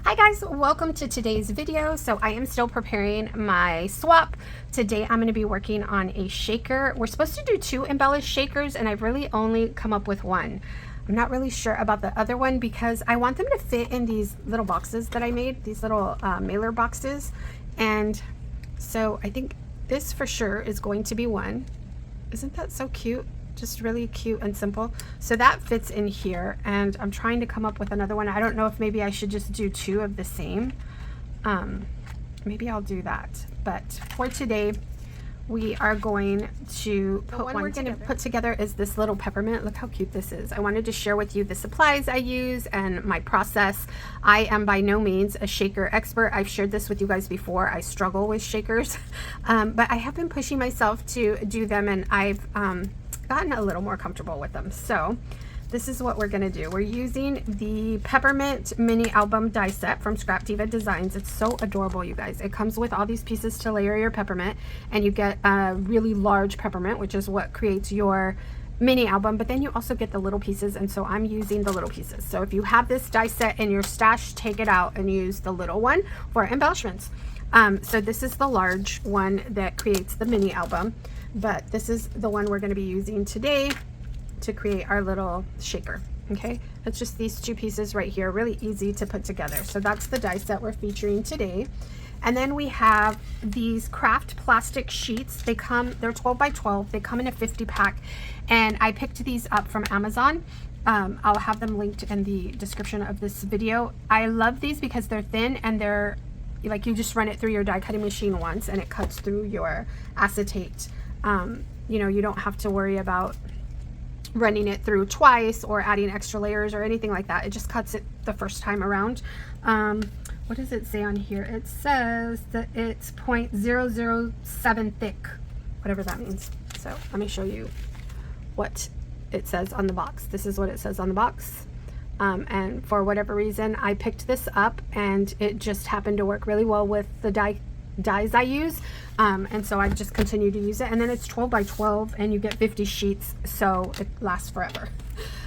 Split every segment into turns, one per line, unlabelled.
Hi guys, welcome to today's video. So I am still preparing my swap. Today I'm going to be working on a shaker. We're supposed to do 2 embellished shakers and I've really only come up with 1. I'm not really sure about the other one because I want them to fit in these little boxes that I made, these little mailer boxes. And so I think this for sure is going to be one. Isn't that so cute? Just really cute and simple. So that fits in here, and I'm trying to come up with another one. I don't know if maybe I should just do 2 of the same. Maybe I'll do that. But for today, we are going to put one we're going to put together is this little peppermint. Look how cute this is. I wanted to share with you the supplies I use and my process. I am by no means a shaker expert. I've shared this with you guys before. I struggle with shakers, but I have been pushing myself to do them, and I've gotten a little more comfortable with them. So this is what we're going to do. We're using the peppermint mini album die set from Scrap Diva Designs. It's so adorable, you guys. It comes with all these pieces to layer your peppermint, and you get a really large peppermint, which is what creates your mini album, but then you also get the little pieces, and so I'm using the little pieces. So if you have this die set in your stash, take it out and use the little one for embellishments. So this is the large one that creates the mini album, but this is the one we're going to be using today to create our little shaker. Okay, it's just these 2 pieces right here, really easy to put together. So that's the die set we're featuring today. And then we have these craft plastic sheets. They're 12 by 12. They come in a 50 pack, and I picked these up from Amazon. I'll have them linked in the description of this video. I love these because they're thin, and they're like, you just run it through your die cutting machine once and it cuts through your acetate. You know, you don't have to worry about running it through twice or adding extra layers or anything like that. It just cuts it the first time around. What does it say on here? It says that it's 0.007 thick, whatever that means. So let me show you what it says on the box. This is what it says on the box. And for whatever reason, I picked this up, and it just happened to work really well with the dies I use, and so I've just continued to use it. And then it's 12 by 12, and you get 50 sheets, so it lasts forever.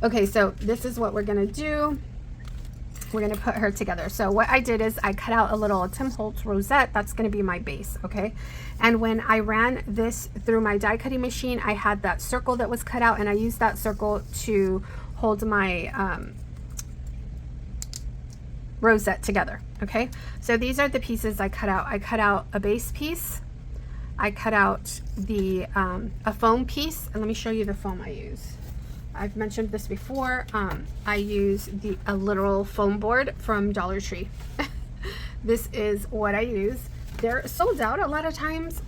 Okay, so this is what we're gonna do. We're gonna put her together. So what I did is I cut out a little Tim Holtz rosette. That's gonna be my base, okay? And when I ran this through my die cutting machine, I had that circle that was cut out, and I used that circle to hold my rosette together. Okay, so these are the pieces I cut out. I cut out a base piece, I cut out the a foam piece, and let me show you the foam I use. I've mentioned this before. I use a literal foam board from Dollar Tree. This is what I use. They're sold out a lot of times.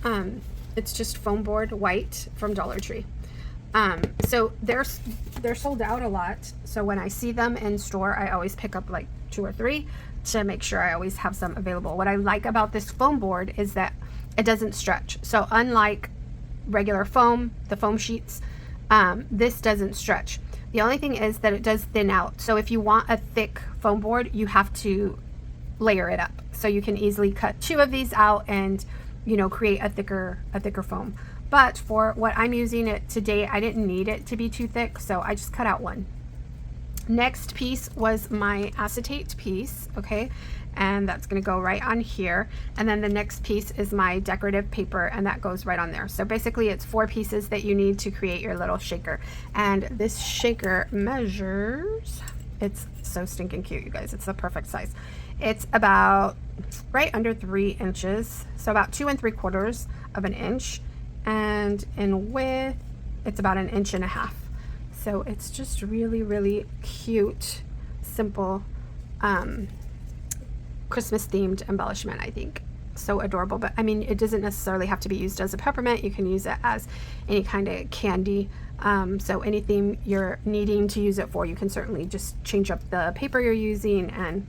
It's just foam board white from Dollar Tree. So they're sold out a lot. So when I see them in store, I always pick up like 2 or 3 to make sure I always have some available. What I like about this foam board is that it doesn't stretch. So unlike regular foam, the foam sheets, this doesn't stretch. The only thing is that it does thin out. So if you want a thick foam board, you have to layer it up. So you can easily cut 2 of these out and, you know, create a thicker foam. But for what I'm using it today, I didn't need it to be too thick, so I just cut out 1. Next piece was my acetate piece, okay, and that's going to go right on here. And then the next piece is my decorative paper, and that goes right on there. So basically it's 4 pieces that you need to create your little shaker. And this shaker measures, it's so stinking cute, you guys. It's the perfect size. It's about right under 3 inches, so about 2 3/4 of an inch. And in width, it's about 1.5 inches. So it's just really, really cute, simple, Christmas themed embellishment, I think. So adorable. But I mean, it doesn't necessarily have to be used as a peppermint. You can use it as any kind of candy. So anything you're needing to use it for, you can certainly just change up the paper you're using and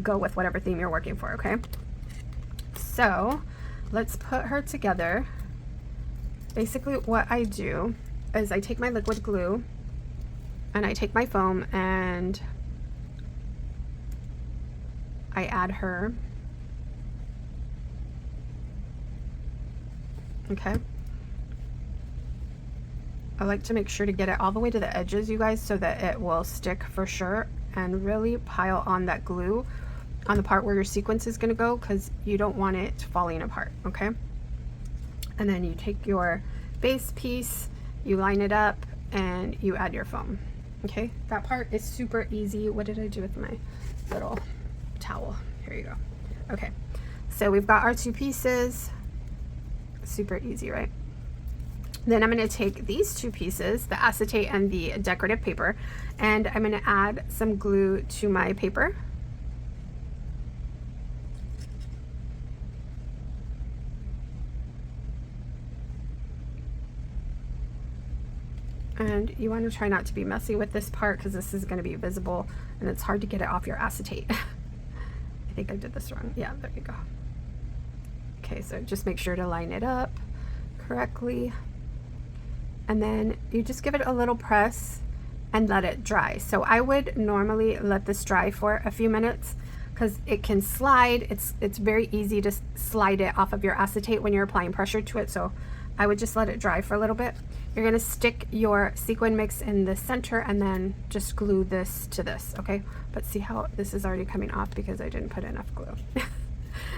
go with whatever theme you're working for, okay? So let's put her together. Basically what I do is I take my liquid glue and I take my foam and I add her. Okay. I like to make sure to get it all the way to the edges, you guys, so that it will stick for sure, and really pile on that glue on the part where your sequence is going to go, because you don't want it falling apart, okay? And then you take your base piece, you line it up, and you add your foam. Okay, that part is super easy. What did I do with my little towel? Here you go. Okay, so we've got our two pieces. Super easy, right? Then I'm going to take these two pieces, the acetate and the decorative paper, and I'm going to add some glue to my paper. And you want to try not to be messy with this part, because this is going to be visible and it's hard to get it off your acetate. I think I did this wrong. Yeah, there you go. Okay, so just make sure to line it up correctly. And then you just give it a little press and let it dry. So I would normally let this dry for a few minutes, because it can slide. It's very easy to slide it off of your acetate when you're applying pressure to it. So I would just let it dry for a little bit. You're going to stick your sequin mix in the center and then just glue this to this, okay? But see how this is already coming off because I didn't put enough glue.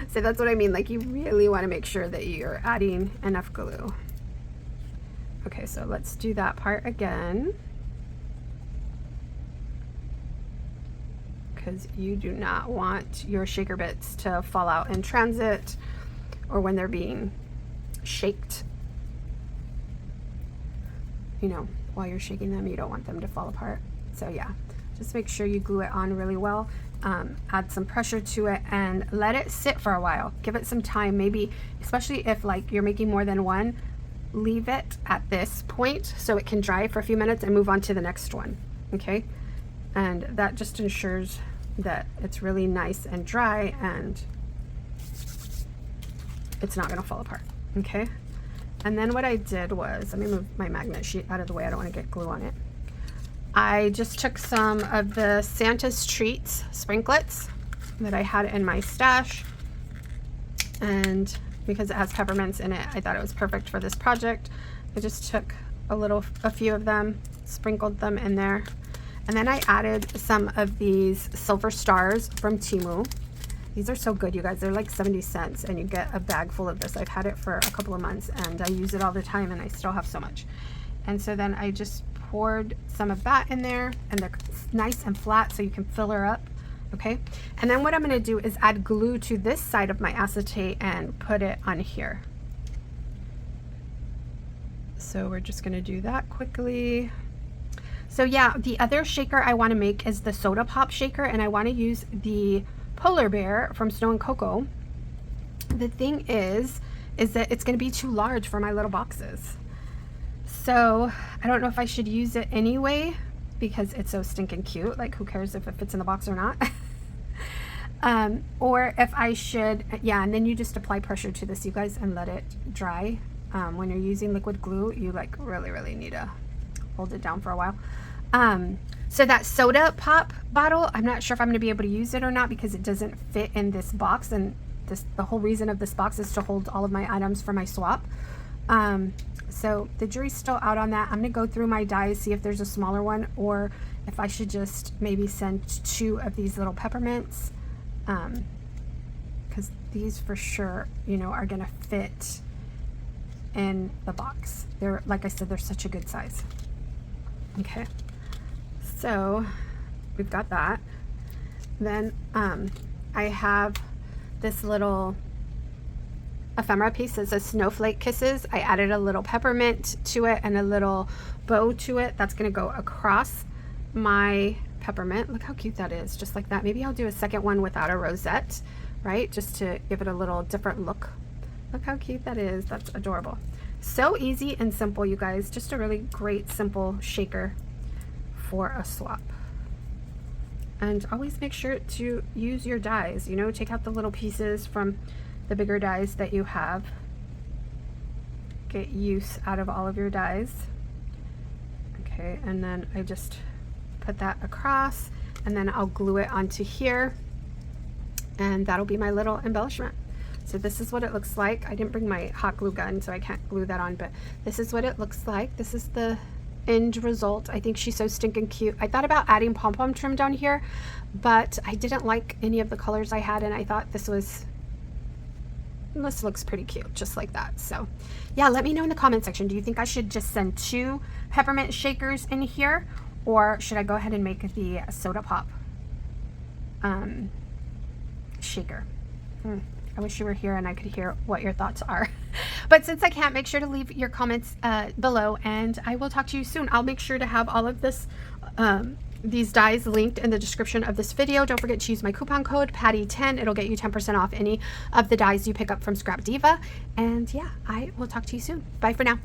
So that's what I mean, like you really want to make sure that you're adding enough glue. Okay, so let's do that part again, because you do not want your shaker bits to fall out in transit or when they're being shaked. You know, while you're shaking them, you don't want them to fall apart. So yeah, just make sure you glue it on really well. Add some pressure to it and let it sit for a while. Give it some time, maybe, especially if like you're making more than one, leave it at this point so it can dry for a few minutes and move on to the next one, okay? And that just ensures that it's really nice and dry and it's not gonna fall apart, okay? And then what I did was, let me move my magnet sheet out of the way, I don't want to get glue on it. I just took some of the Santa's Treats sprinklets that I had in my stash, and because it has peppermints in it, I thought it was perfect for this project. I just took a few of them, sprinkled them in there, and then I added some of these silver stars from Temu. These are so good, you guys. They're like 70 cents and you get a bag full of this. I've had it for a couple of months and I use it all the time and I still have so much. And so then I just poured some of that in there, and they're nice and flat so you can fill her up, okay? And then what I'm gonna do is add glue to this side of my acetate and put it on here. So we're just gonna do that quickly. So yeah, the other shaker I wanna make is the soda pop shaker, and I wanna use the Polar Bear from Snow and Cocoa. The thing is that it's going to be too large for my little boxes. So I don't know if I should use it anyway, because it's so stinking cute. Like, who cares if it fits in the box or not? Or if I should, yeah, and then you just apply pressure to this, you guys, and let it dry. When you're using liquid glue, you like really need to hold it down for a while. So that soda pop bottle, I'm not sure if I'm going to be able to use it or not, because it doesn't fit in this box, and the whole reason of this box is to hold all of my items for my swap. So the jury's still out on that. I'm going to go through my dies, see if there's a smaller one, or if I should just maybe send 2 of these little peppermints, because these for sure, you know, are going to fit in the box. They're, like I said, they're such a good size. Okay. So we've got that. Then I have this little ephemera piece that says Snowflake Kisses. I added a little peppermint to it and a little bow to it. That's going to go across my peppermint. Look how cute that is, just like that. Maybe I'll do a second one without a rosette, right? Just to give it a little different look. Look how cute that is. That's adorable. So easy and simple, you guys. Just a really great, simple shaker for a swap. And always make sure to use your dies, you know, take out the little pieces from the bigger dies that you have. Get use out of all of your dies. Okay, and then I just put that across, and then I'll glue it onto here, and that'll be my little embellishment. So this is what it looks like. I didn't bring my hot glue gun, so I can't glue that on, but this is what it looks like. This is the end result. I think she's so stinking cute. I thought about adding pom-pom trim down here, but I didn't like any of the colors I had, and I thought this looks pretty cute just like that. So yeah, let me know in the comment section, do you think I should just send 2 peppermint shakers in here, or should I go ahead and make the soda pop shaker? I wish you were here and I could hear what your thoughts are. But since I can't, make sure to leave your comments below, and I will talk to you soon. I'll make sure to have all of this these dies linked in the description of this video. Don't forget to use my coupon code Patty10. It'll get you 10% off any of the dies you pick up from Scrap Diva. And yeah, I will talk to you soon. Bye for now.